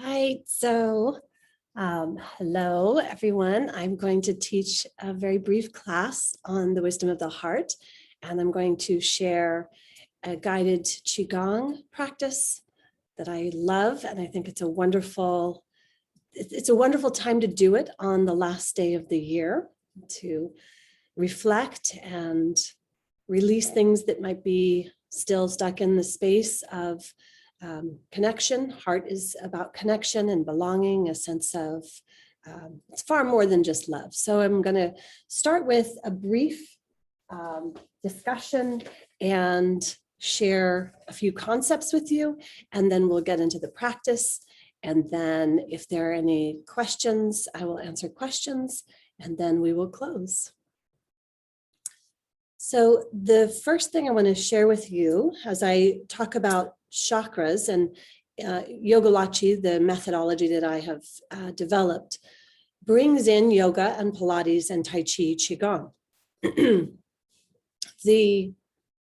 right, so hello everyone. I'm going to teach a very brief class on the wisdom of the heart, and I'm going to share a guided Qigong practice that I love, and I think it's a wonderful time to do it on the last day of the year, to reflect and release things that might be still stuck in the space of connection. Heart is about connection and belonging, a sense of, it's far more than just love. So I'm going to start with a brief discussion and share a few concepts with you, and then we'll get into the practice. And then if there are any questions, I will answer questions, and then we will close. So the first thing I want to share with you as I talk about chakras and Yogilachi, the methodology that I have developed, brings in yoga and Pilates and Tai Chi Qigong.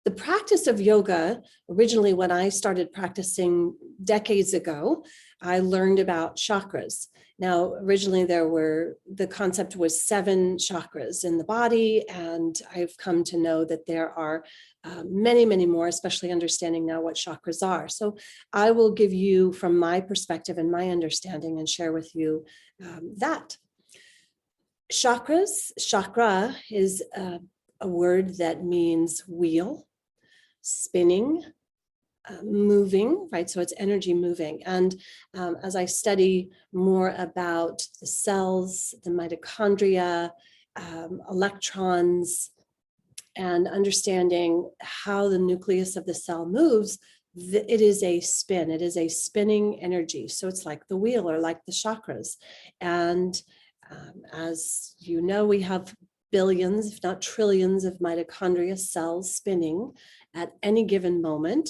The practice of yoga, originally when I started practicing decades ago, I learned about chakras. Now, originally the concept was 7 chakras in the body, and I've come to know that there are many, many more, especially understanding now what chakras are. So I will give you from my perspective and my understanding and share with you that. Chakras, chakra is a word that means wheel, spinning, moving, right? So it's energy moving. And as I study more about the cells, the mitochondria, electrons, and understanding how the nucleus of the cell moves, it is a spin. It is a spinning energy. So it's like the wheel or like the chakras. And as you know, we have billions, if not trillions, of mitochondria cells spinning at any given moment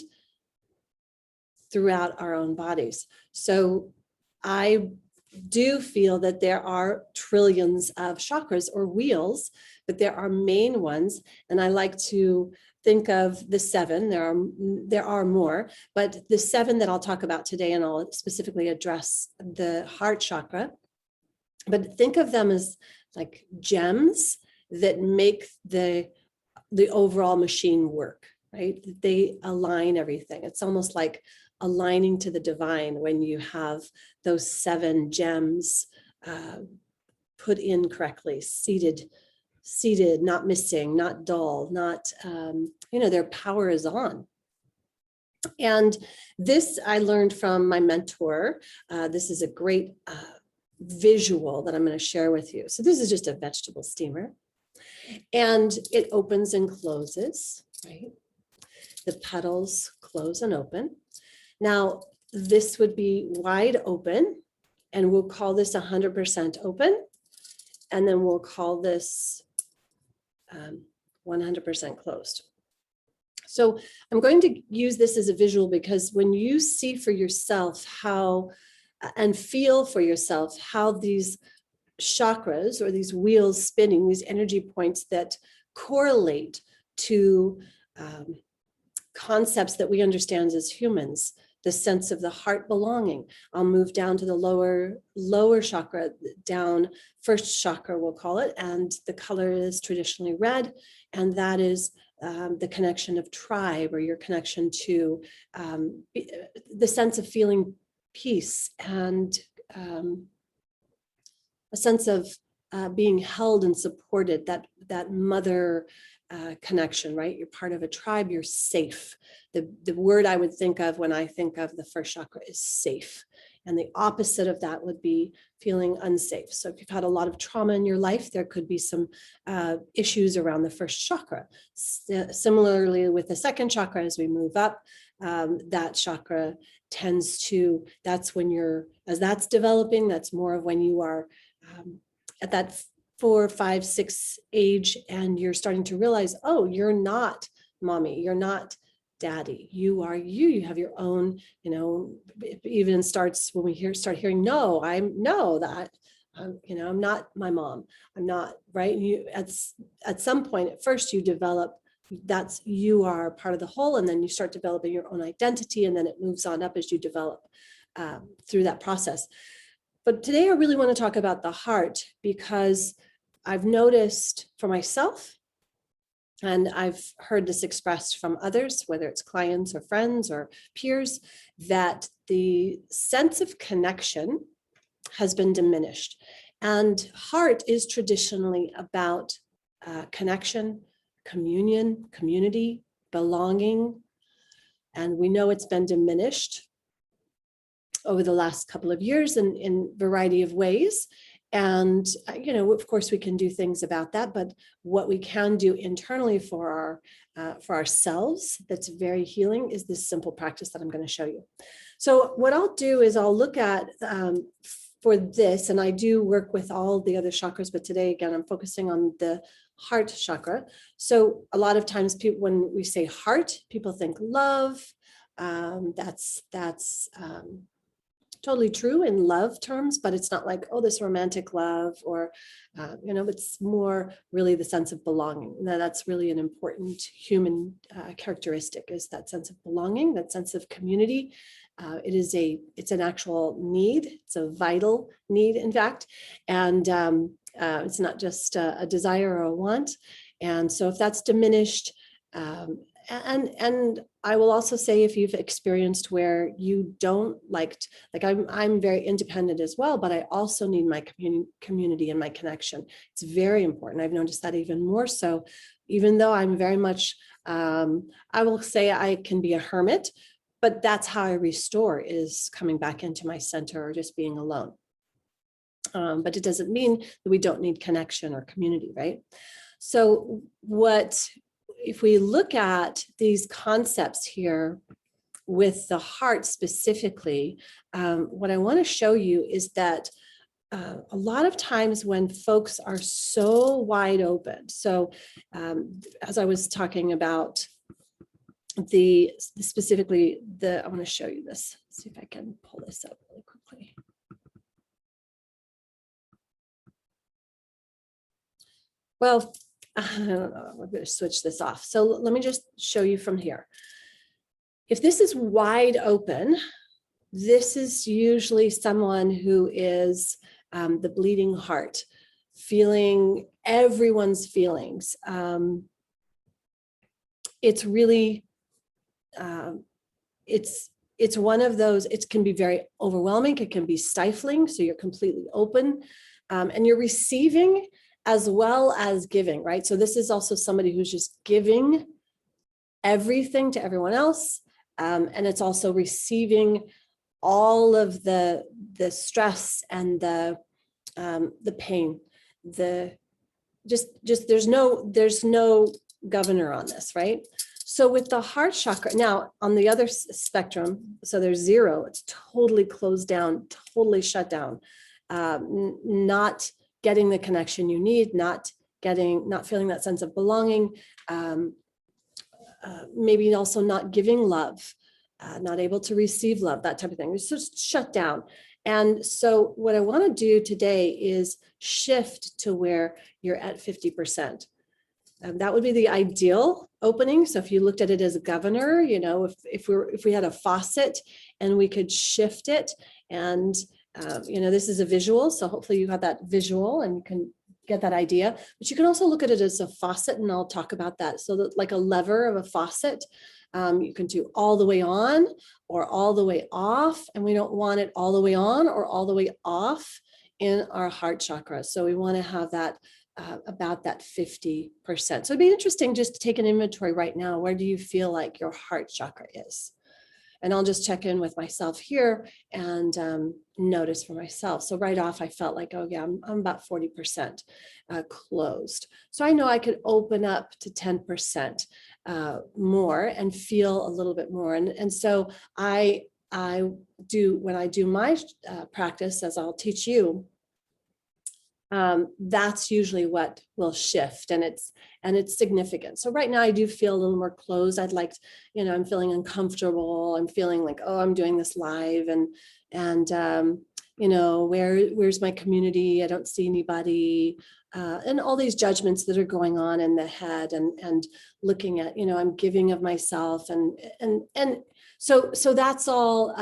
throughout our own bodies. So I do feel that there are trillions of chakras or wheels, but there are main ones. And I like to think of the 7, there are more, but the 7 that I'll talk about today, and I'll specifically address the heart chakra, but think of them as like gems that make the overall machine work, right? They align everything. It's almost like aligning to the divine when you have those 7 gems put in correctly, seated, not missing, not dull, not, their power is on. And this I learned from my mentor. This is a great visual that I'm going to share with you. So this is just a vegetable steamer, and it opens and closes, right? The petals close and open. Now, this would be wide open, and we'll call this 100% open, and then we'll call this 100% closed. So I'm going to use this as a visual because when you see for yourself how, and feel for yourself how these chakras or these wheels spinning, these energy points that correlate to concepts that we understand as humans, the sense of the heart belonging. I'll move down to the lower chakra, down first chakra, we'll call it, and the color is traditionally red, and that is the connection of tribe, or your connection to the sense of feeling peace and a sense of being held and supported, that mother connection, right? You're part of a tribe, you're safe. The word I would think of when I think of the first chakra is safe. And the opposite of that would be feeling unsafe. So if you've had a lot of trauma in your life, there could be some issues around the first chakra. Similarly with the second chakra, as we move up, that chakra tends to, that's when as that's developing, that's more of when you are at that 4, 5, 6 age, and you're starting to realize, oh, you're not mommy, you're not daddy, you are you have your own, it even starts when we start hearing, no, I'm not my mom, I'm not, right? You at some point, at first you develop, you are part of the whole, and then you start developing your own identity, and then it moves on up as you develop through that process. But today I really want to talk about the heart, because I've noticed for myself, and I've heard this expressed from others, whether it's clients or friends or peers, that the sense of connection has been diminished. And heart is traditionally about connection, communion, community, belonging. And we know it's been diminished over the last couple of years in a variety of ways. And, of course, we can do things about that, but what we can do internally for ourselves that's very healing is this simple practice that I'm going to show you. So what I'll do is I'll look at for this, and I do work with all the other chakras, but today, again, I'm focusing on the heart chakra. So a lot of times when we say heart, people think love. That's totally true in love terms, but it's not like, oh, this romantic love, or, it's more really the sense of belonging. Now, that's really an important human characteristic, is that sense of belonging, that sense of community. It's an actual need. It's a vital need, in fact. And it's not just a desire or a want. And so if that's diminished, and I will also say, if you've experienced where you don't like I'm very independent as well, but I also need my community and my connection. It's very important. I've noticed that even more so, even though I'm very much, I will say I can be a hermit, but that's how I restore, is coming back into my center or just being alone. But it doesn't mean that we don't need connection or community, right? So if we look at these concepts here with the heart specifically, what I want to show you is that a lot of times when folks are so wide open, so as I was talking about I want to show you this. See if I can pull this up really quickly. Well, I don't know, we're going to switch this off. So let me just show you from here. If this is wide open, this is usually someone who is the bleeding heart, feeling everyone's feelings. It's really, it's one of those, it can be very overwhelming. It can be stifling. So you're completely open and you're receiving as well as giving, right? So this is also somebody who's just giving everything to everyone else. And it's also receiving all of the stress and the pain, there's no governor on this, right? So with the heart chakra, now on the other spectrum, so there's 0, it's totally closed down, totally shut down, not getting the connection you need, not feeling that sense of belonging, maybe also not giving love, not able to receive love, that type of thing. It's just shut down. And so what I want to do today is shift to where you're at 50%. That would be the ideal opening. So if you looked at it as a governor, if we had a faucet and we could shift it, and this is a visual, so hopefully you have that visual and you can get that idea. But you can also look at it as a faucet, and I'll talk about that. So that, like a lever of a faucet, you can do all the way on or all the way off, and we don't want it all the way on or all the way off in our heart chakra. So we want to have that about that 50%. So it'd be interesting just to take an inventory right now. Where do you feel like your heart chakra is? And I'll just check in with myself here and notice for myself. So right off, I felt like, oh yeah, I'm about 40% closed. So I know I could open up to 10% more and feel a little bit more. And so I do, when I do my practice, as I'll teach you, that's usually what will shift, and it's significant. So right now I do feel a little more closed. I'd like, I'm feeling uncomfortable. I'm feeling like, oh, I'm doing this live, and where's my community? I don't see anybody, and all these judgments that are going on in the head, and looking at, I'm giving of myself, and so that's all.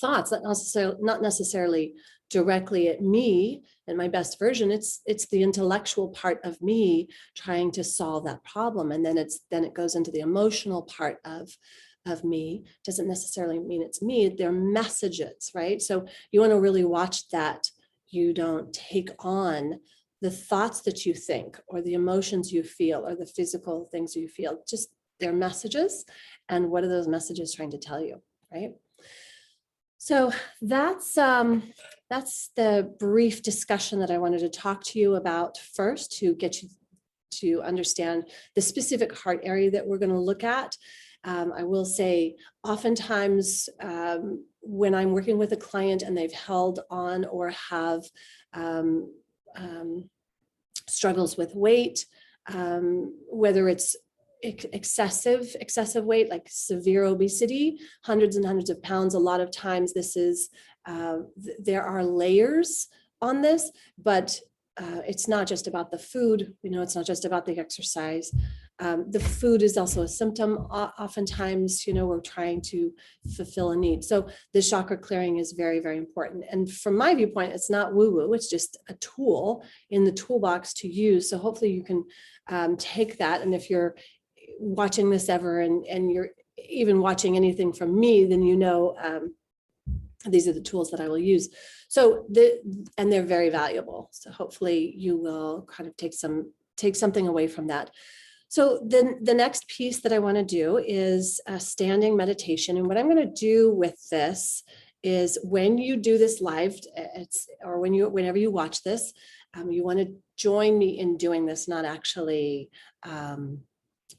thoughts, not necessarily directly at me and my best version. It's the intellectual part of me trying to solve that problem. And then it goes into the emotional part of me. Doesn't necessarily mean it's me. They're messages, right? So you want to really watch that you don't take on the thoughts that you think or the emotions you feel or the physical things you feel. Just they're messages. And what are those messages trying to tell you, right? So that's the brief discussion that I wanted to talk to you about first, to get you to understand the specific heart area that we're going to look at. I will say oftentimes when I'm working with a client and they've held on or have struggles with weight, whether it's excessive weight, like severe obesity, hundreds and hundreds of pounds, a lot of times this is, there are layers on this, but it's not just about the food, it's not just about the exercise. The food is also a symptom. Oftentimes, we're trying to fulfill a need. So the chakra clearing is very, very important. And from my viewpoint, it's not woo-woo, it's just a tool in the toolbox to use. So hopefully you can take that. And if you're watching this ever and you're even watching anything from me, then these are the tools that I will use. So and they're very valuable. So hopefully you will kind of take something away from that. So then the next piece that I want to do is a standing meditation. And what I'm going to do with this is when you do this live, whenever you watch this, you want to join me in doing this, not actually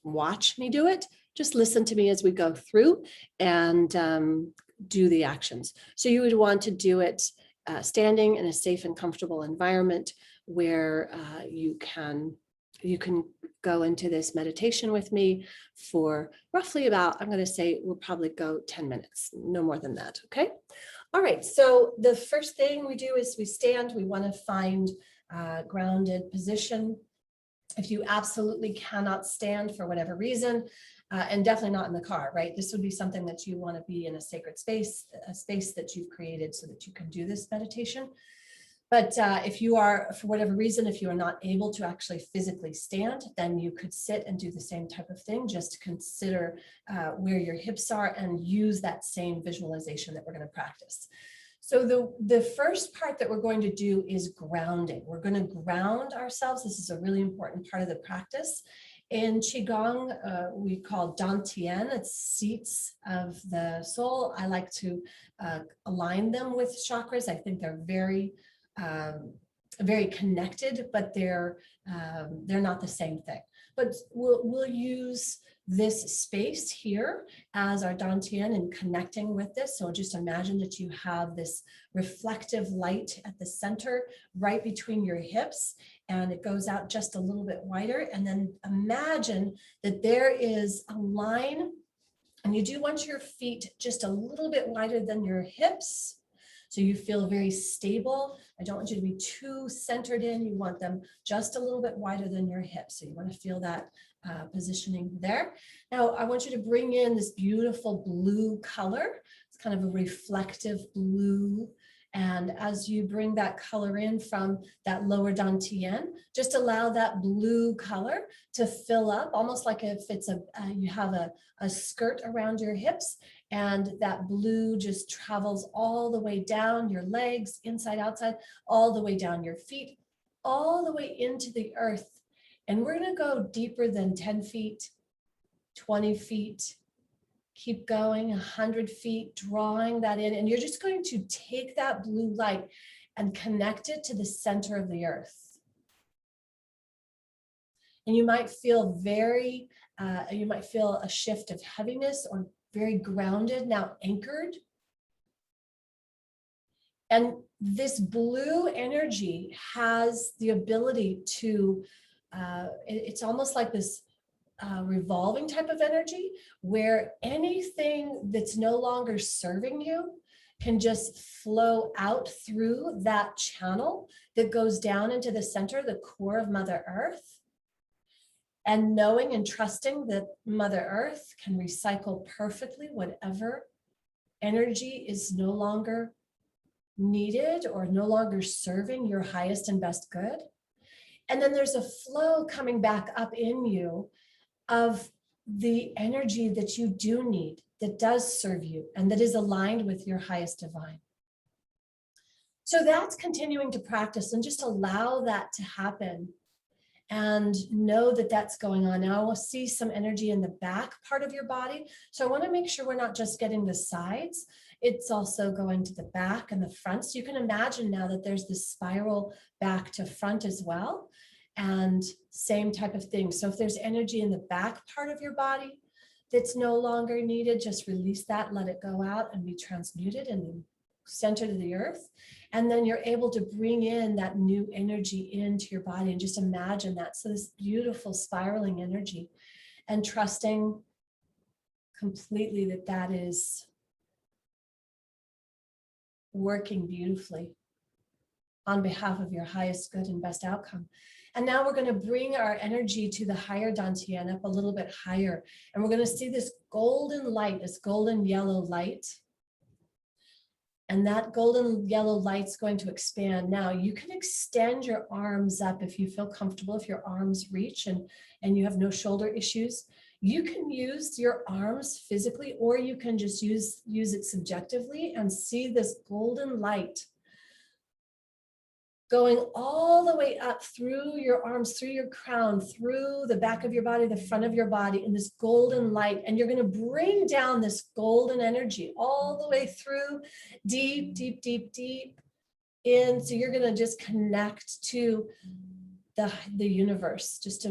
watch me do it. Just listen to me as we go through and do the actions. So you would want to do it standing in a safe and comfortable environment where you can go into this meditation with me for roughly about, I'm going to say we'll probably go 10 minutes, no more than that. Okay. All right. So the first thing we do is we stand. We want to find a grounded position. If you absolutely cannot stand for whatever reason, and definitely not in the car, right? This would be something that you want to be in a sacred space, a space that you've created so that you can do this meditation. But if you are, for whatever reason, if you are not able to actually physically stand, then you could sit and do the same type of thing. Just consider where your hips are and use that same visualization that we're going to practice. So the first part that we're going to do is grounding. We're going to ground ourselves. This is a really important part of the practice. In Qigong, we call Dantian, it's seats of the soul. I like to align them with chakras. I think they're very connected, but they're not the same thing. But we'll use this space here as our dantian and connecting with this. So just imagine that you have this reflective light at the center right between your hips, and it goes out just a little bit wider. And then imagine that there is a line, and you do want your feet just a little bit wider than your hips. So you feel very stable. I don't want you to be too centered in. You want them just a little bit wider than your hips. So you want to feel that positioning there. Now, I want you to bring in this beautiful blue color. It's kind of a reflective blue. And as you bring that color in from that lower dantian, just allow that blue color to fill up, almost like if it's you have a skirt around your hips, and that blue just travels all the way down your legs, inside, outside, all the way down your feet, all the way into the earth. And we're going to go deeper than 10 feet, 20 feet, keep going 100 feet, drawing that in. And you're just going to take that blue light and connect it to the center of the earth. And you might feel you might feel a shift of heaviness or very grounded, now anchored. And this blue energy has the ability to, it's almost like this revolving type of energy where anything that's no longer serving you can just flow out through that channel that goes down into the center, the core of Mother Earth. And knowing and trusting that Mother Earth can recycle perfectly whatever energy is no longer needed or no longer serving your highest and best good. And then there's a flow coming back up in you of the energy that you do need, that does serve you, and that is aligned with your highest divine. So that's continuing to practice and just allow that to happen and know that that's going on. Now we'll see some energy in the back part of your body. So I want to make sure we're not just getting the sides. It's also going to the back and the front. So you can imagine now that there's this spiral back to front as well. And same type of thing. So if there's energy in the back part of your body that's no longer needed, just release that, let it go out and be transmuted and then center to the earth. And then you're able to bring in that new energy into your body and just imagine that. So this beautiful spiraling energy, and trusting completely that that is working beautifully on behalf of your highest good and best outcome. And now we're going to bring our energy to the higher dantian, up a little bit higher. And we're going to see this golden light, this golden yellow light. And that golden yellow light's going to expand. Now you can extend your arms up if you feel comfortable, if your arms reach and you have no shoulder issues. You can use your arms physically, or you can just use it subjectively and see this golden light going all the way up through your arms, through your crown, through the back of your body, the front of your body, in this golden light. And you're going to bring down this golden energy all the way through, deep, deep, deep, deep in. So you're going to just connect to the universe, just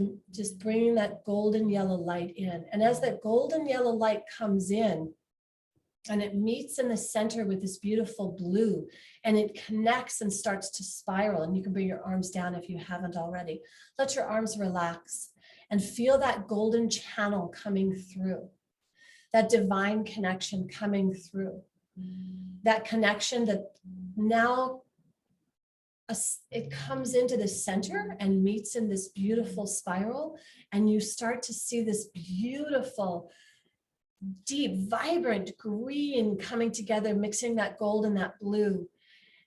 bringing that golden yellow light in. And as that golden yellow light comes in, and it meets in the center with this beautiful blue, and it connects and starts to spiral. And you can bring your arms down if you haven't already. Let your arms relax and feel that golden channel coming through, that divine connection coming through, that connection that now it comes into the center and meets in this beautiful spiral. And you start to see this beautiful, deep, vibrant green coming together, mixing that gold and that blue.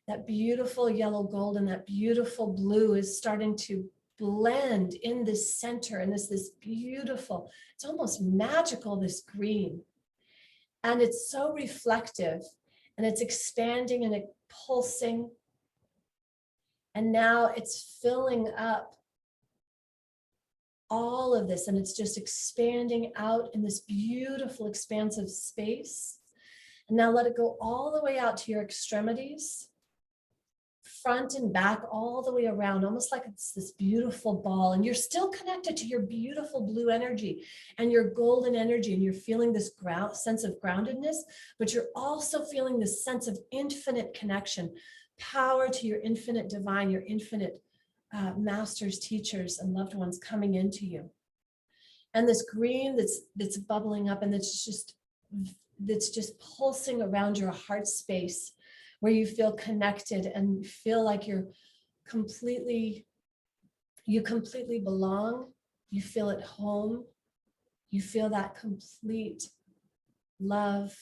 That beautiful yellow gold and that beautiful blue is starting to blend in the center. And this beautiful, it's almost magical, this green. And it's so reflective, and it's expanding and it pulsing. And now it's filling up all of this, and it's just expanding out in this beautiful expansive space. And now let it go all the way out to your extremities, front and back, all the way around, almost like it's this beautiful ball. And you're still connected to your beautiful blue energy and your golden energy, and you're feeling this sense of groundedness, but you're also feeling this sense of infinite connection, power to your infinite divine, your infinite masters, teachers, and loved ones coming into you. And this green that's bubbling up, and that's just pulsing around your heart space, where you feel connected and feel like you completely belong. You feel at home. You feel that complete love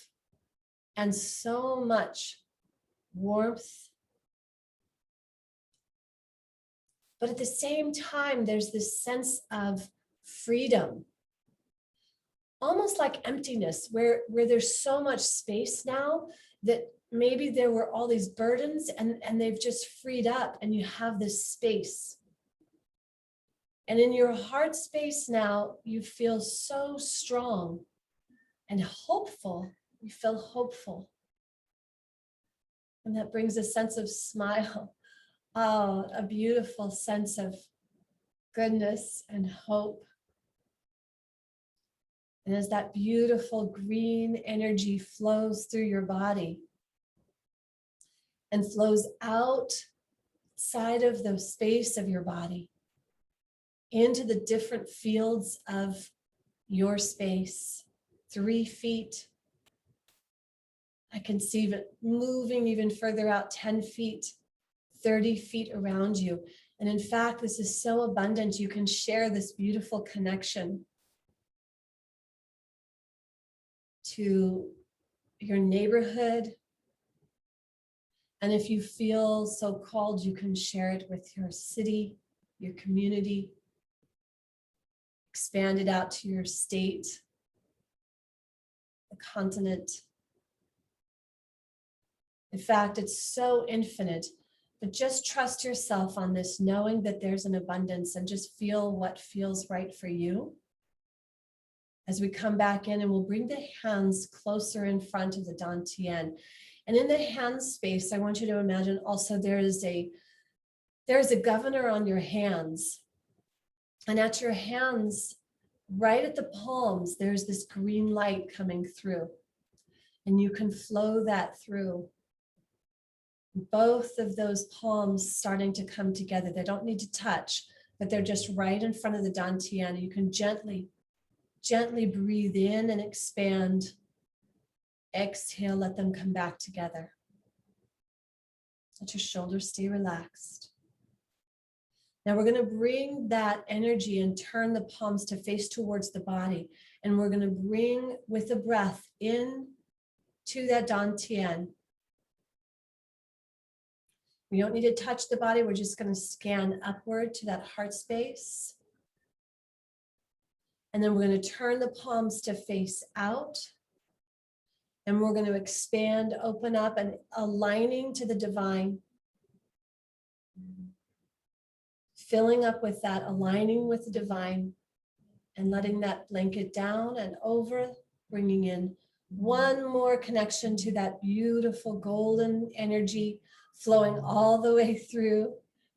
and so much warmth. But at the same time, there's this sense of freedom, almost like emptiness, where there's so much space now that maybe there were all these burdens and they've just freed up, and you have this space. And in your heart space now, you feel so strong and hopeful. You feel hopeful. And that brings a sense of smile. Oh, a beautiful sense of goodness and hope. And as that beautiful green energy flows through your body and flows outside of the space of your body into the different fields of your space, 3 feet. I can see it moving even further out, 10 feet, 30 feet around you. And in fact, this is so abundant, you can share this beautiful connection to your neighborhood. And if you feel so called, you can share it with your city, your community, expand it out to your state, the continent. In fact, it's so infinite, but just trust yourself on this, knowing that there's an abundance, and just feel what feels right for you. As we come back in, and we'll bring the hands closer in front of the dantian. And in the hand space, I want you to imagine also there is a governor on your hands. And at your hands, right at the palms, there's this green light coming through. And you can flow that through. Both of those palms starting to come together. They don't need to touch, but they're just right in front of the dantian. You can gently breathe in and expand. Exhale, let them come back together. Let your shoulders stay relaxed. Now we're going to bring that energy and turn the palms to face towards the body. And we're going to bring, with the breath, in to that dantian. We don't need to touch the body. We're just going to scan upward to that heart space. And then we're going to turn the palms to face out. And we're going to expand, open up, and aligning to the divine. Filling up with that, aligning with the divine, and letting that blanket down and over, bringing in one more connection to that beautiful golden energy flowing all the way through,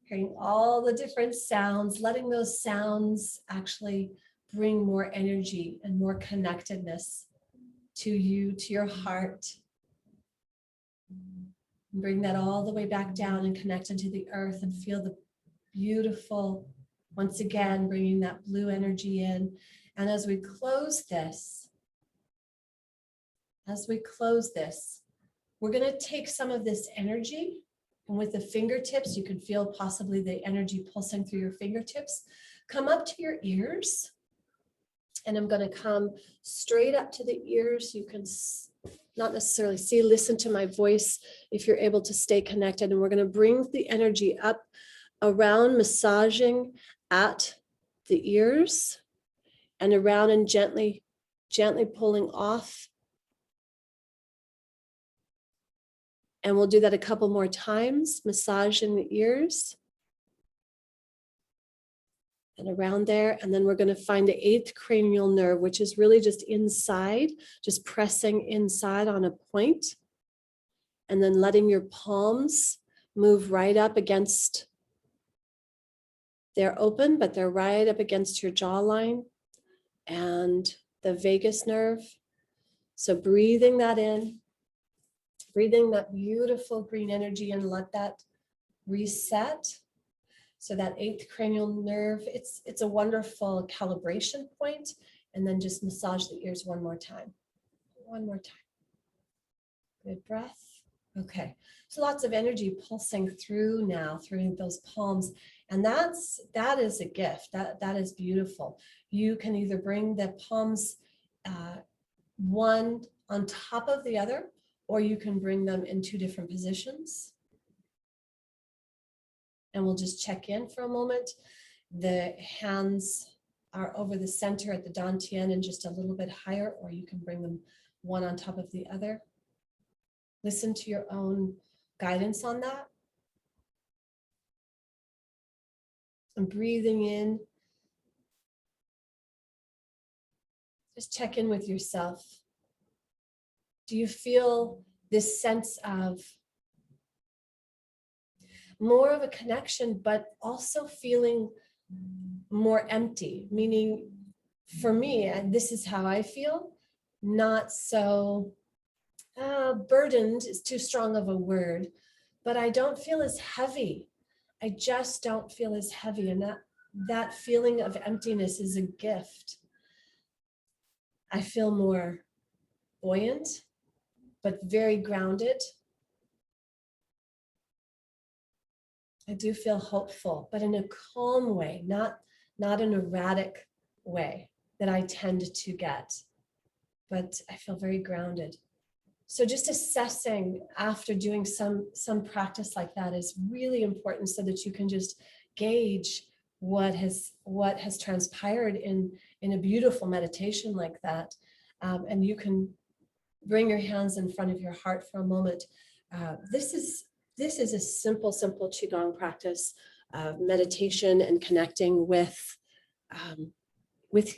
hearing all the different sounds, letting those sounds actually bring more energy and more connectedness to you, to your heart. Bring that all the way back down and connect into the earth and feel the beautiful, once again, bringing that blue energy in. And as we close this, we're going to take some of this energy, and with the fingertips, you can feel possibly the energy pulsing through your fingertips, come up to your ears. And I'm going to come straight up to the ears. You can not necessarily see, listen to my voice if you're able to stay connected. And we're going to bring the energy up around, massaging at the ears and around, and gently pulling off. And we'll do that a couple more times, massaging the ears and around there. And then we're going to find the 8th cranial nerve, which is really just inside, just pressing inside on a point. And then letting your palms move right up against, they're open, but they're right up against your jawline and the vagus nerve. So breathing that in, breathing that beautiful green energy, and let that reset. So that 8th cranial nerve, it's a wonderful calibration point. And then just massage the ears one more time. One more time. Good breath. Okay. So lots of energy pulsing through now, through those palms. And that is a gift. That is beautiful. You can either bring the palms one on top of the other, or you can bring them in 2 different positions. And we'll just check in for a moment. The hands are over the center at the dantian and just a little bit higher, or you can bring them one on top of the other. Listen to your own guidance on that. And breathing in. Just check in with yourself. Do you feel this sense of more of a connection, but also feeling more empty? Meaning, for me, and this is how I feel, not so burdened is too strong of a word, but I don't feel as heavy. I just don't feel as heavy. And that feeling of emptiness is a gift. I feel more buoyant, but very grounded. I do feel hopeful, but in a calm way, not an erratic way that I tend to get. But I feel very grounded. So just assessing after doing some practice like that is really important, so that you can just gauge what has transpired in a beautiful meditation like that. And you can bring your hands in front of your heart for a moment. This is a simple Qigong practice of meditation and connecting with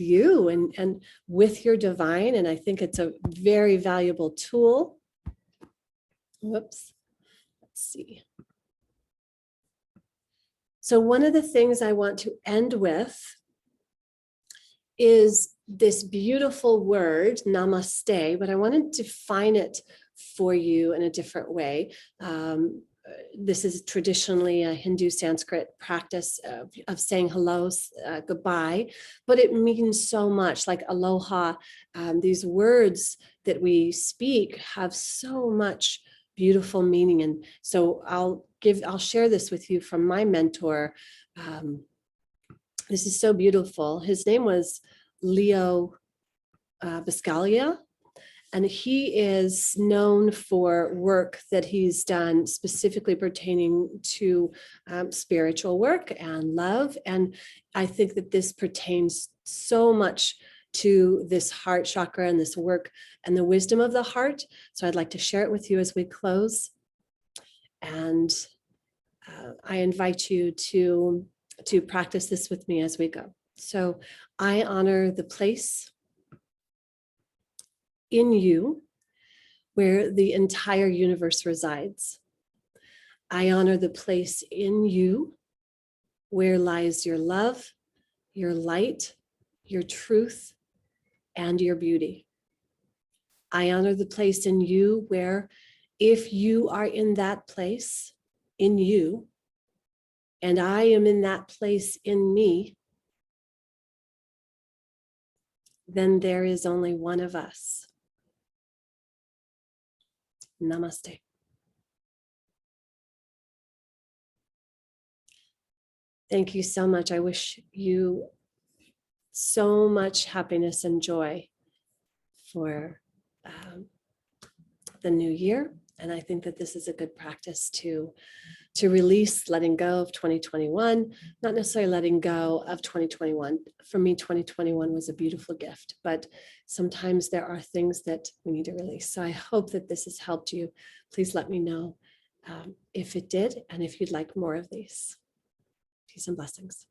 you and with your divine. And I think it's a very valuable tool. Whoops. Let's see. So one of the things I want to end with is this beautiful word, namaste, but I want to define it for you in a different way. This is traditionally a Hindu Sanskrit practice of saying hello, goodbye, but it means so much, like aloha. These words that we speak have so much beautiful meaning. And so I'll share this with you from my mentor. This is so beautiful. His name was Leo Biscaglia, and he is known for work that he's done specifically pertaining to spiritual work and love. And I think that this pertains so much to this heart chakra and this work and the wisdom of the heart. So I'd like to share it with you as we close. And I invite you to practice this with me as we go. So I honor the place in you where the entire universe resides. I honor the place in you where lies your love, your light, your truth, and your beauty. I honor the place in you where, if you are in that place in you, and I am in that place in me, then there is only one of us. Namaste. Thank you so much. I wish you so much happiness and joy for the new year. And I think that this is a good practice to release, letting go of 2021, not necessarily letting go of 2021. For me, 2021 was a beautiful gift, but sometimes there are things that we need to release. So I hope that this has helped you. Please let me know if it did, and if you'd like more of these. Peace and blessings.